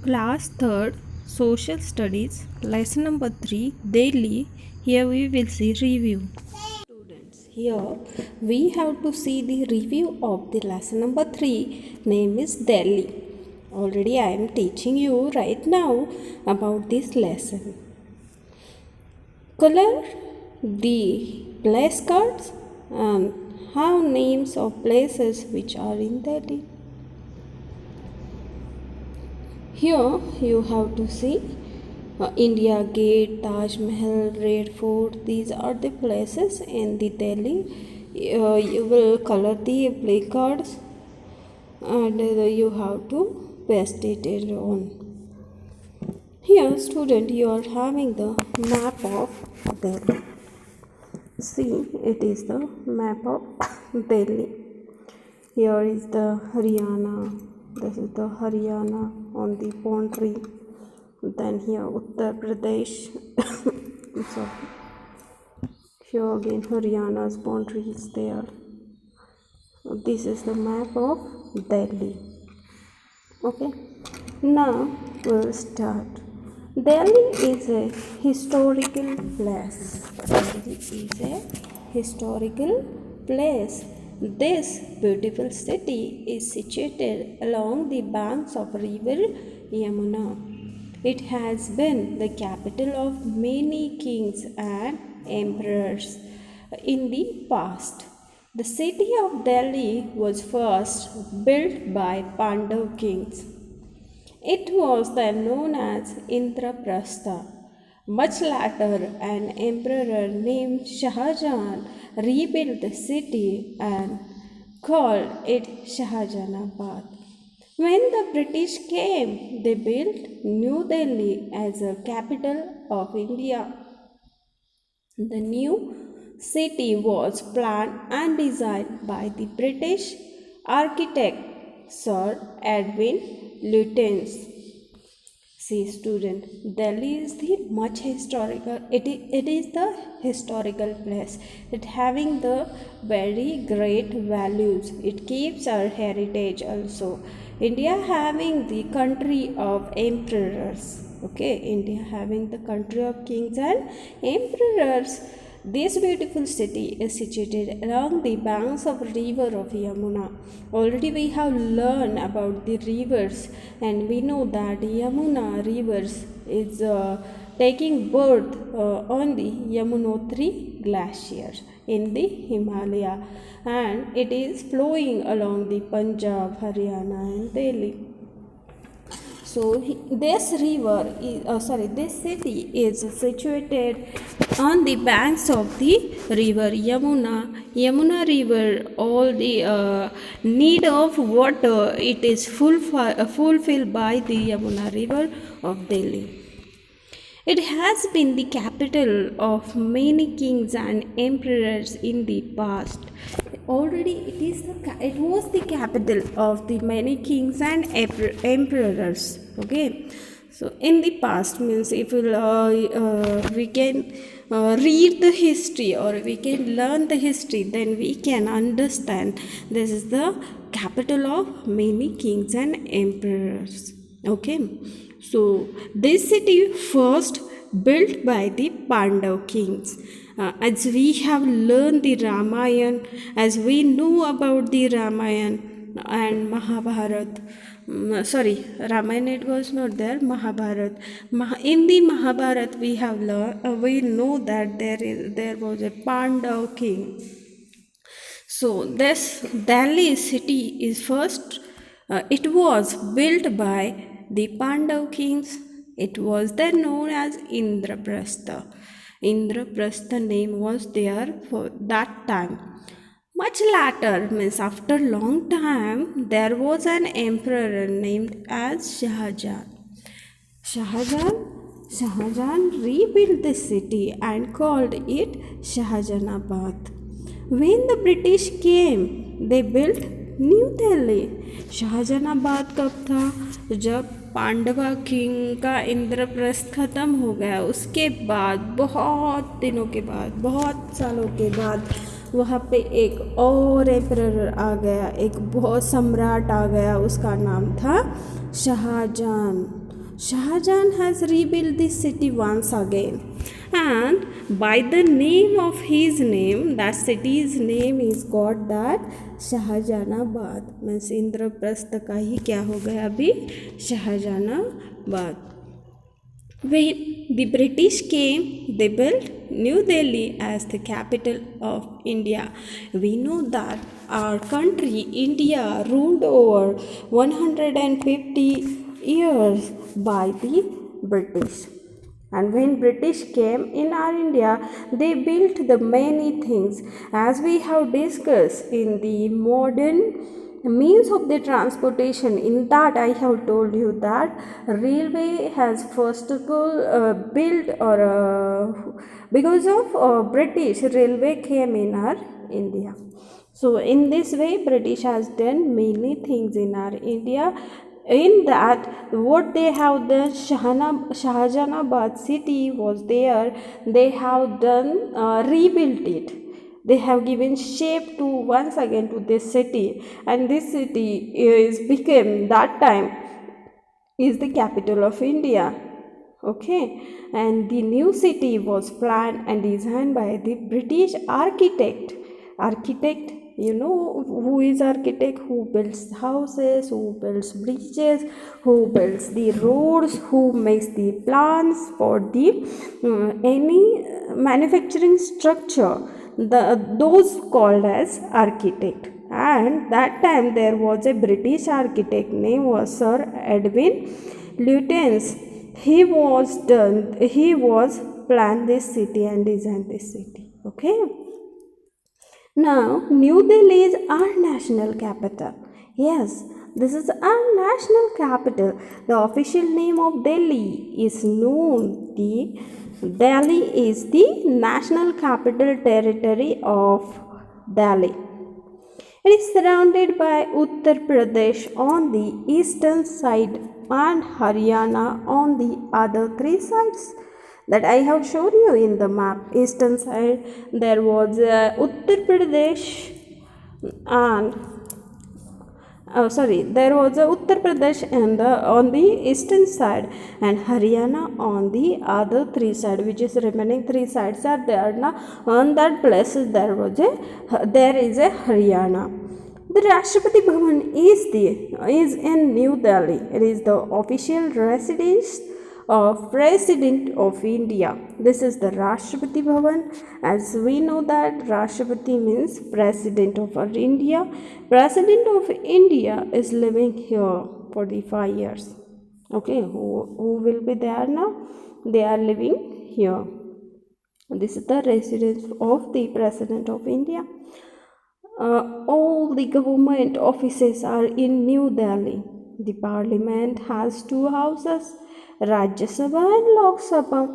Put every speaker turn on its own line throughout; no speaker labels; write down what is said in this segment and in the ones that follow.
Class 3rd Social Studies Lesson number 3 Daily. Here we will see review. Students, here we have to see the review of the lesson number 3. Name is Delhi. Already I am teaching you right now about this lesson. Color the place cards and have names of places which are in Delhi. Here you have to see India Gate, Taj Mahal, Red Fort. These are the places in the Delhi. You will color the placards and you have to paste it on. Here, student, you are having the map of Delhi. See, it is the map of Delhi. Here is the Haryana. This is the Haryana on the boundary. Then here Uttar Pradesh. Sorry. Here again Haryana's boundary is there. So this is the map of Delhi. Okay. Now we'll start. Delhi is a historical place. Delhi is a historical place. This beautiful city is situated along the banks of river Yamuna. It has been the capital of many kings and emperors in the past. The city of Delhi was first built by Pandav kings. It was then known as Indraprastha. Much later, an emperor named Shah Jahan rebuilt the city and called it Shahjahanabad. When the British came, they built New Delhi as a capital of India. The new city was planned and designed by the British architect Sir Edwin Lutyens. See student, Delhi is the much historical, it is the historical place. It having the very great values. It keeps our heritage also. India having the country of emperors. Okay, India having the country of kings and emperors. This beautiful city is situated along the banks of river of Yamuna. Already we have learned about the rivers and we know that Yamuna rivers is taking birth on the Yamunotri glacier in the Himalaya and it is flowing along the Punjab, Haryana and Delhi. So this city is situated on the banks of the river Yamuna. Yamuna river, all the need of water, it is fulfilled by the Yamuna river of Delhi. It has been the capital of many kings and emperors in the past. Already it was the capital of the many kings and emperors. Okay, so in the past means if we can read the history or we can learn the history, then we can understand this is the capital of many kings and emperors. Okay, so this city first built by the Pandav kings. As we have learned the Ramayana, as we know about the Ramayana and Mahabharat, Ramayana it was not there, Mahabharat. In the Mahabharat we have learned, we know that there was a Pandav king. So this Delhi city is first, it was built by the Pandav kings. It was then known as Indraprastha. Indraprastha name was there for that time. Much later, means after long time, there was an emperor named as Shah Jahan. Shah Jahan rebuilt the city and called it Shahjahanabad. When the British came, they built new Delhi. Shahjahanabad कब था? जब पांडवा king का इंद्रप्रस्थ खत्म हो गया, उसके बाद बहुत दिनों के बाद, बहुत सालों के बाद वहाँ पे एक और एम्परर आ गया, एक बहुत सम्राट आ गया, उसका नाम था Shahjahan. Shah Jahan has rebuilt this city once again, and by the name of his name, that city's name is got that Shahjahanabad. Means Indraprastha का ही क्या हो गया अभी, Shahjahanabad. When the British came, they built New Delhi as the capital of India. We know that our country, India, ruled over 150 years by the British. And when British came in our India, they built the many things, as we have discussed in the modern means of the transportation. In that I have told you that railway has first of all built, or because of British, railway came in our India. So in this way British has done many things in our India. In that, what they have done, Shahjahanabad city was there, they have done rebuilt it. They have given shape to once again to this city, and this city is became that time is the capital of India. Okay, and the new city was planned and designed by the British architect. You know who is architect? Who builds houses, who builds bridges, who builds the roads, who makes the plans for the any manufacturing structure. Those called as architect. And that time there was a British architect name was Sir Edwin Lutyens. He was planned this city and designed this city. Okay. Now, New Delhi is our national capital. Yes, this is our national capital. The official name of Delhi is known. Delhi is the national capital territory of Delhi. It is surrounded by Uttar Pradesh on the eastern side and Haryana on the other three sides that I have shown you in the map. Eastern side there was Uttar Pradesh and there was Uttar Pradesh and on the eastern side, and Haryana on the other three sides, which is remaining three sides are there. Now on that place there is a Haryana. The Rashtrapati Bhavan is in New Delhi. It is the official residence of President of India. This is the Rashtrapati Bhavan. As we know that Rashtrapati means President of our India. President of India is living here for the 5 years. Okay, who will be there now? They are living here. This is the residence of the President of India. All the government offices are in New Delhi. The parliament has two houses, Rajya Sabha and Lok Sabha.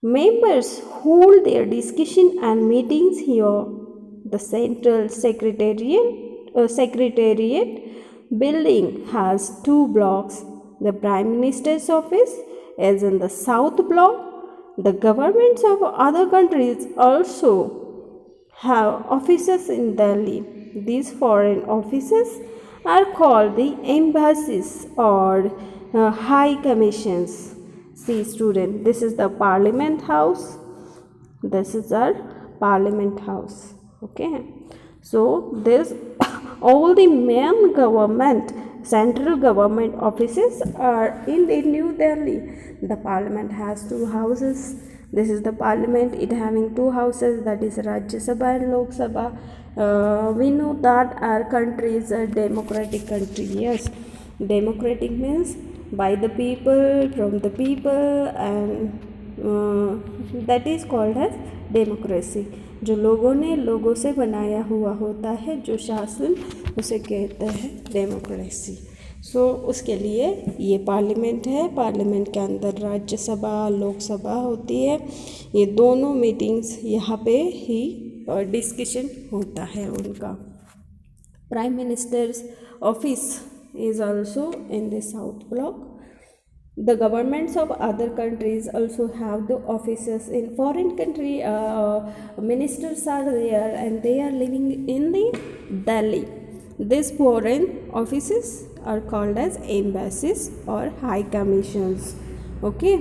Members hold their discussion and meetings here. The central secretariat building has two blocks. The Prime Minister's office is in the south block. The governments of other countries also have offices in Delhi. These foreign offices are called the embassies or high commissions. See student, this is the Parliament House. This is our Parliament House. Okay. So this all the main government, central government offices are in the New Delhi. The Parliament has two houses. This is the Parliament. It having two houses, that is Rajya Sabha and Lok Sabha. We know that our country is a democratic country. Yes, democratic means by the people, from the people, and that is called as democracy. जो लोगों ने लोगों से बनाया हुआ होता है जो शासन, उसे कहते हैं डेमोक्रेसी. सो उसके लिए ये पार्लियामेंट है. पार्लियामेंट के अंदर राज्यसभा, लोकसभा होती है. ये दोनों मीटिंग्स यहाँ पे ही डिस्कशन होता है उनका. Prime minister's office is also in the south block. The governments of other countries also have the offices in foreign country. Ministers are there and they are living in the Delhi. These foreign offices are called as embassies or high commissions. Okay,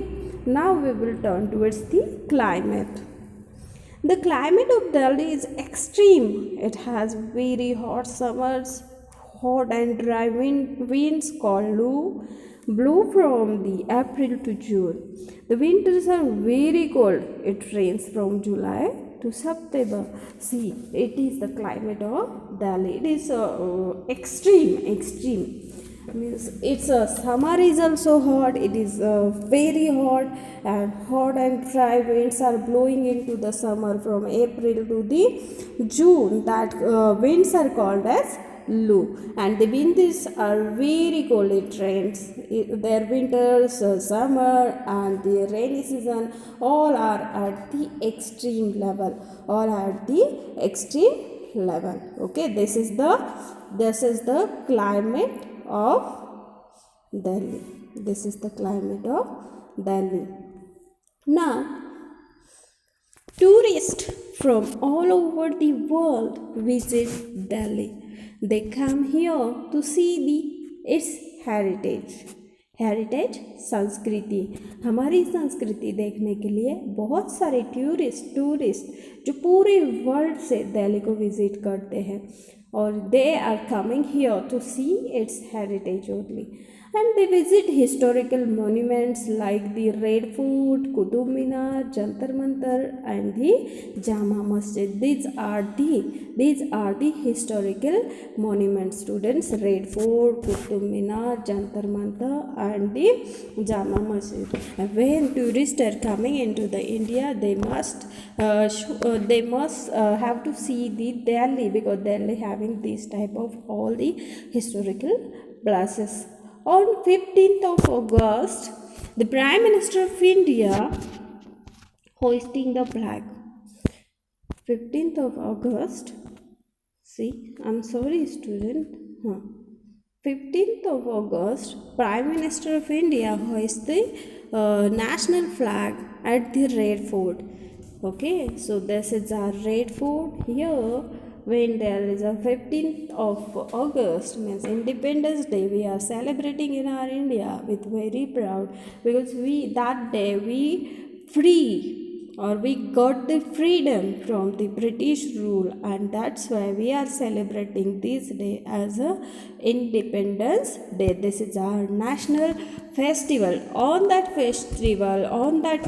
now we will turn towards the climate. The climate of Delhi is extreme. It has very hot summers, hot and dry winds called Lu blow from the April to June. The winters are very cold. It rains from July to September. See, it is the climate of Delhi. It is extreme. Means it's summer is also hot. It is very hot, and hot and dry winds are blowing into the summer from April to the June. That winds are called as Lu, and the winters are very cold. It rains. Their winters, summer, and the rainy season all are at the extreme level. All are at the extreme level. Okay, this is the climate of Delhi. This is the climate of Delhi. Now, tourists from all over the world visit Delhi. They come here to see its heritage संस्कृति. हमारी संस्कृति देखने के लिए बहुत सारे tourist जो पूरे वर्ल्ड से दिल्ली को विजिट करते हैं, और they are coming here to see its heritage only. And they visit historical monuments like the Red Fort, Qutub Minar, Jantar Mantar, and the Jama Masjid. These are the historical monuments, students. Red Fort, Qutub Minar, Jantar Mantar, and the Jama Masjid. When tourists are coming into the India, they must have to see the Delhi, because Delhi having this type of all the historical places. On 15th of August, the Prime Minister of India hoisting the flag. 15th of August. See, I'm sorry, student. 15th of August, Prime Minister of India hoists the national flag at the Red Fort. Okay, so this is our Red Fort here. When there is a 15th of August, means Independence Day, we are celebrating in our India with very proud, because that day we got the freedom from the British rule, and that's why we are celebrating this day as a Independence Day. This is our national festival. On that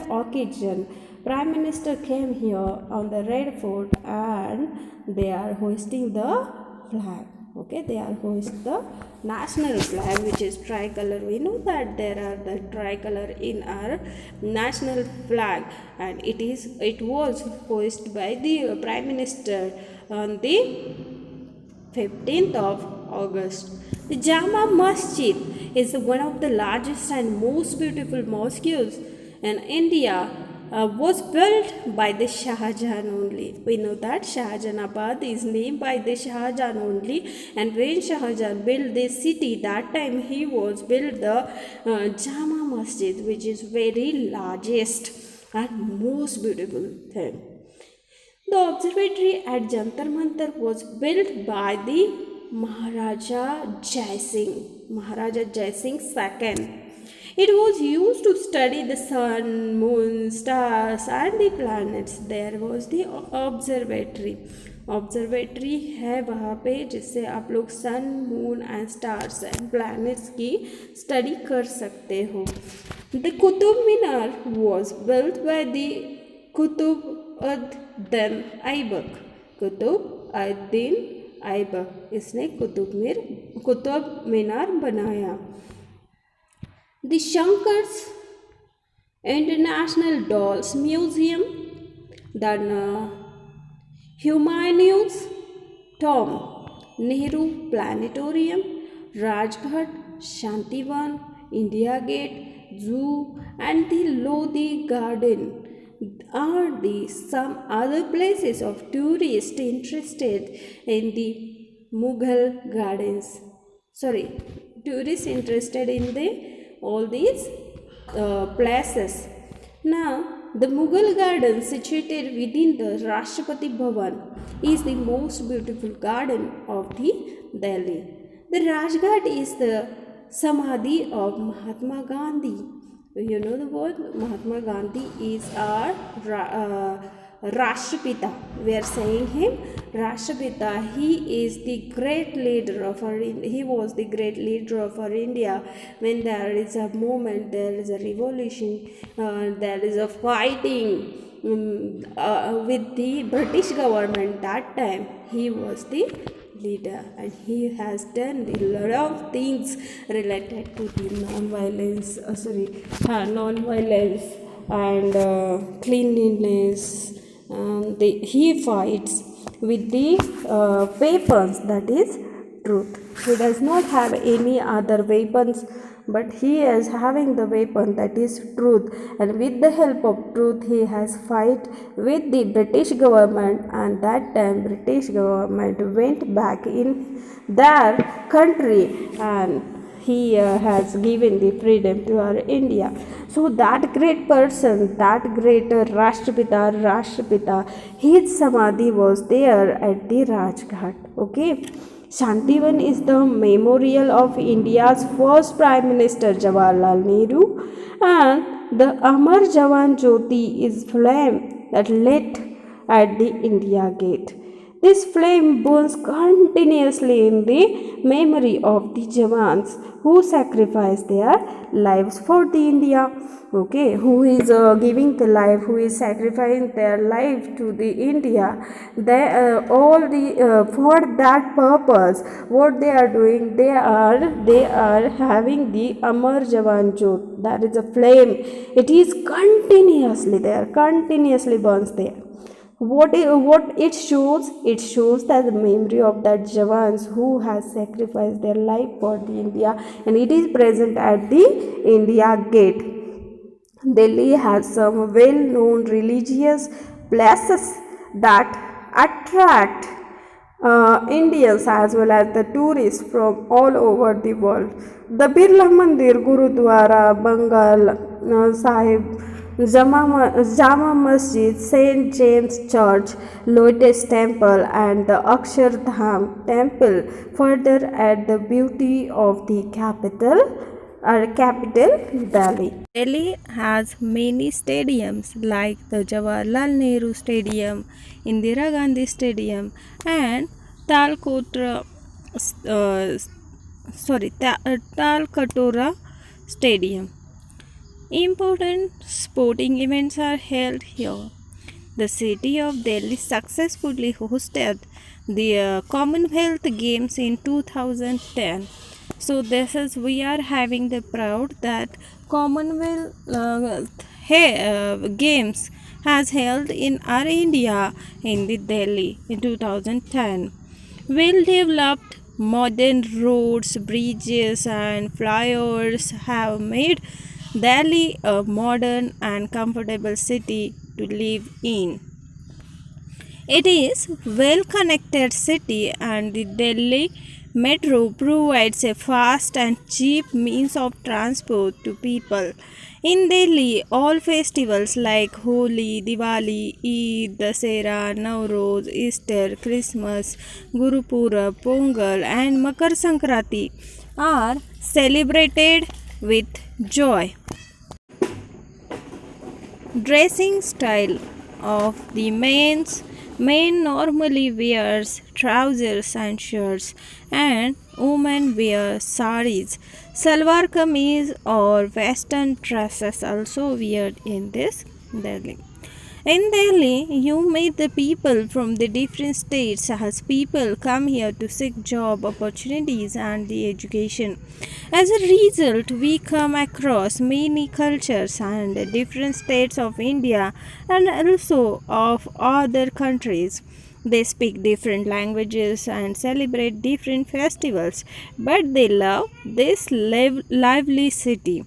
occasion, Prime Minister came here on the Red Fort, and they are hoisting the flag. Okay, they are hoisting the national flag, which is tricolor. We know that there are the tricolor in our national flag, and it was hoisted by the Prime Minister on the 15th of August. The Jama Masjid is one of the largest and most beautiful mosques in India. Was built by the Shah Jahan only. We know that Shahjahanabad is named by the Shah Jahan only, and when Shah Jahan built this city, that time he was built the Jama Masjid, which is very largest and most beautiful thing. The observatory at Jantar Mantar was built by the Maharaja Jai Singh II. It was used to study the sun, moon, stars, and the planets. There was the observatory है वहाँ पे, जिससे आप लोग sun, moon and stars and planets की study कर सकते हो. The Qutub Minar was built by the Qutub ad-Din Aibak. Qutub ad-Din Aibak, इसने कुतुब मीनार बनाया. The Shankars International Dolls Museum, the Humayun's Tomb, Nehru Planetarium, Rajghat, Shantivan, India Gate, Zoo, and the Lodi Garden are some other places of tourists interested in the Mughal gardens. Tourists interested in all these places. Now, the Mughal garden situated within the Rashtrapati Bhavan is the most beautiful garden of the Delhi. The Rajghat is the Samadhi of Mahatma Gandhi. You know the word Mahatma Gandhi is our Rashtrapita. We are saying him Rashtrapita. He is the great leader of our. He was the great leader of our India. When there is a movement, there is a revolution, there is a fighting with the British government. That time he was the leader, and he has done a lot of things related to the non-violence and cleanliness. He fights with the weapons, that is truth. He does not have any other weapons, but he is having the weapon, that is truth, and with the help of truth he has fight with the British government, and that time British government went back in their country, and he has given the freedom to our India. So that great person, that great Rashtrapita, his Samadhi was there at the Rajghat. Okay. Shantivan is the memorial of India's first Prime Minister Jawaharlal Nehru, and the Amar Jawan Jyoti is flame that lit at the India Gate. This flame burns continuously in the memory of the Jawans who sacrificed their lives for the India. Okay, who is giving the life, who is sacrificing their life to the India. They all the for that purpose, what they are doing, they are having the Amar Jawan Jyot. That is a flame. It is continuously there, continuously burns there. What it shows? It shows that the memory of that Jawans who has sacrificed their life for the India, and it is present at the India Gate. Delhi has some well-known religious places that attract Indians as well as the tourists from all over the world. The Birla Mandir, Gurudwara, Bengal Sahib, Jama Masjid, St. James Church, Lotus Temple, and the Akshardham Temple further add the beauty of the capital Delhi. Delhi has many stadiums like the Jawaharlal Nehru Stadium, Indira Gandhi Stadium, and Talkatora Stadium. Important sporting events are held here. The city of Delhi successfully hosted the Commonwealth Games in 2010. So this is, we are having the proud that Commonwealth Games has held in our India in the Delhi in 2010. Well developed modern roads, bridges, and flyovers have made Delhi a modern and comfortable city to live in. It is well connected city, and the Delhi Metro provides a fast and cheap means of transport to people. In Delhi, all festivals like Holi, Diwali, Eid, Dasera, Nowruz, Easter, Christmas, Guru Purab, Pongal, and Makar Sankranti are celebrated with joy. Dressing style of the men normally wears trousers and shirts, and women wear saris. Salwar kameez or western dresses also wear in this Delhi. In Delhi, you meet the people from the different states as people come here to seek job opportunities and the education. As a result, we come across many cultures and different states of India and also of other countries. They speak different languages and celebrate different festivals, but they love this lively city.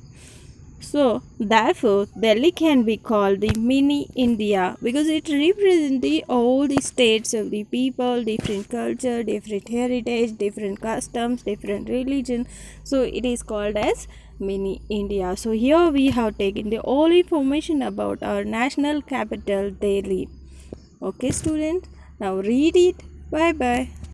So, therefore, Delhi can be called the mini India because it represents all the states of the people, different culture, different heritage, different customs, different religion. So, it is called as mini India. So, here we have taken the all information about our national capital, Delhi. Okay, students, now read it. Bye bye.